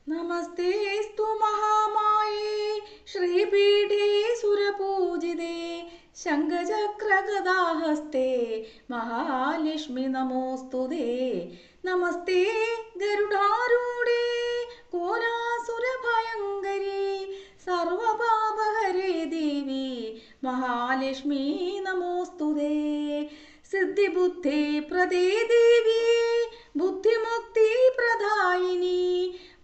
നമസ്തേസ്തു മഹാമായേ ശ്രീപീഠേ സുരപൂജിതേ ശംഖചക്രഗദാഹസ്തേ മഹാലക്ഷ്മി നമോസ്തുതേ. നമസ്തേ ഗരുഡാരൂഢേ കോലാസുരഭയങ്കരി സർവപാപഹരേ ദേവി മഹാലക്ഷ്മി നമോസ്തുതേ. സിദ്ധിബുദ്ധി പ്രദേ ദേവി ബുദ്ധിമുക്തി പ്രദായിനി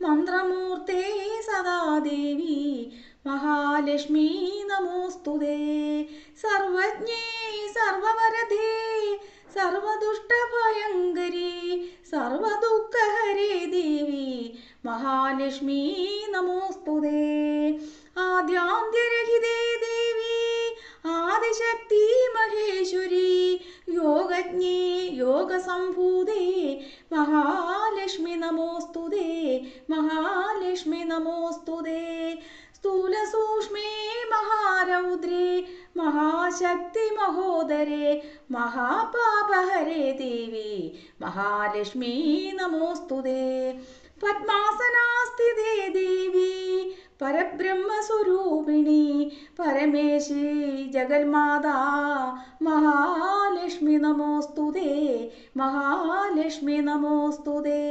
മന്ത്രമൂർത്തേ സദാ ദേവി മഹാലക്ഷ്മി നമോസ്തുതേ. സർവജ്ഞേ സർവവരദേ സർവദുഷ്ടഭയങ്കരി സർവദുഃഖഹരേ ദേവി മഹാലക്ഷ്മി നമോസ്തുതേ. ആദ്യാന്ത്യരഹിതേ ദേവി ആദിശക്തി മഹേശ്വരി യോഗജ്ഞേ യോഗസംഭൂതേ മഹാലക്ഷ്മി നമോസ്തുതേ മഹാലക്ഷ്മി നമോസ്തുതേ. സ്ഥൂലസൂക്ഷ്മേ മഹാരൗദ്രേ മഹാശക്തി മഹോദരേ മഹാപാപഹരേ ദേവി മഹാലക്ഷ്മി നമോസ്തുതേ. പദ്മാസനാസ്ഥിതേ ദേവി പരബ്രഹ്മസ്വരൂപിണി പരമേശി ജഗന്മാതാ മഹാലക്ഷ്മി നമോസ്തുതേ മഹാലക്ഷ്മി നമോസ്തുതേ.